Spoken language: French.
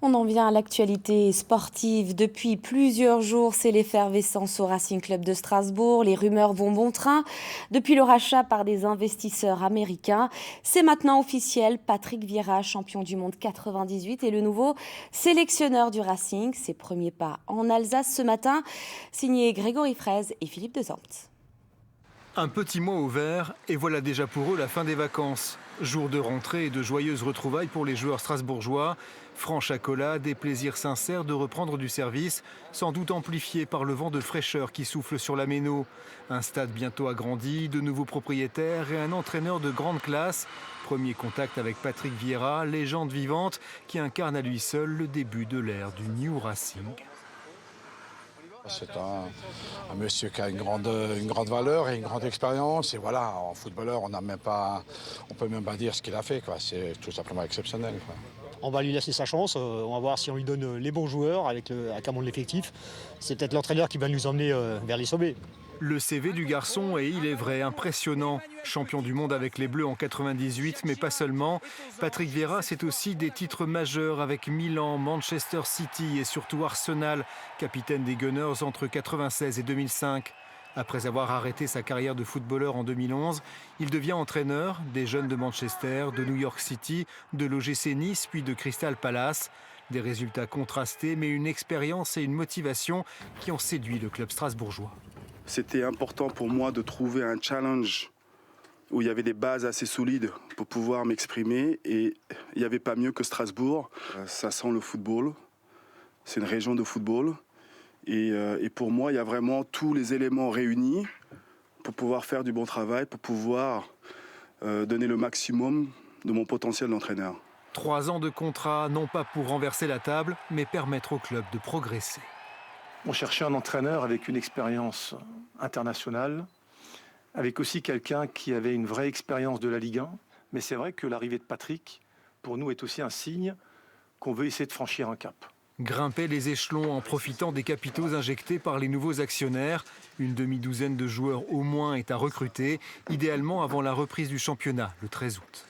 On en vient à l'actualité sportive. Depuis plusieurs jours, c'est l'effervescence au Racing Club de Strasbourg. Les rumeurs vont bon train. Depuis le rachat par des investisseurs américains, c'est maintenant officiel. Patrick Vieira, champion du monde 98, est le nouveau sélectionneur du Racing. Ses premiers pas en Alsace ce matin, signé Grégory Fraise et Philippe Desampt. Un petit mois au vert et voilà déjà pour eux la fin des vacances. Jour de rentrée et de joyeuses retrouvailles pour les joueurs strasbourgeois. Franche accolade et plaisir sincère de reprendre du service, sans doute amplifié par le vent de fraîcheur qui souffle sur la Méno. Un stade bientôt agrandi, de nouveaux propriétaires et un entraîneur de grande classe. Premier contact avec Patrick Vieira, légende vivante qui incarne à lui seul le début de l'ère du New Racing. C'est un monsieur qui a une grande valeur et une grande expérience. Et voilà, en footballeur, on peut même pas dire ce qu'il a fait, quoi. C'est tout simplement exceptionnel, quoi. On va lui laisser sa chance, on va voir si on lui donne les bons joueurs avec un monde l'effectif. C'est peut-être l'entraîneur qui va nous emmener vers les sommets. Le CV du garçon est, il est vrai, impressionnant. Champion du monde avec les Bleus en 98, mais pas seulement. Patrick Vieira, c'est aussi des titres majeurs avec Milan, Manchester City et surtout Arsenal, capitaine des Gunners entre 96 et 2005. Après avoir arrêté sa carrière de footballeur en 2011, il devient entraîneur des jeunes de Manchester, de New York City, de l'OGC Nice puis de Crystal Palace. Des résultats contrastés, mais une expérience et une motivation qui ont séduit le club strasbourgeois. C'était important pour moi de trouver un challenge où il y avait des bases assez solides pour pouvoir m'exprimer. Et il n'y avait pas mieux que Strasbourg. Ça sent le football. C'est une région de football. Et pour moi, il y a vraiment tous les éléments réunis pour pouvoir faire du bon travail, pour pouvoir donner le maximum de mon potentiel d'entraîneur. 3 ans de contrat, non pas pour renverser la table, mais permettre au club de progresser. On cherchait un entraîneur avec une expérience internationale, avec aussi quelqu'un qui avait une vraie expérience de la Ligue 1. Mais c'est vrai que l'arrivée de Patrick, pour nous, est aussi un signe qu'on veut essayer de franchir un cap. Grimper les échelons en profitant des capitaux injectés par les nouveaux actionnaires. Une demi-douzaine de joueurs au moins est à recruter, idéalement avant la reprise du championnat le 13 août.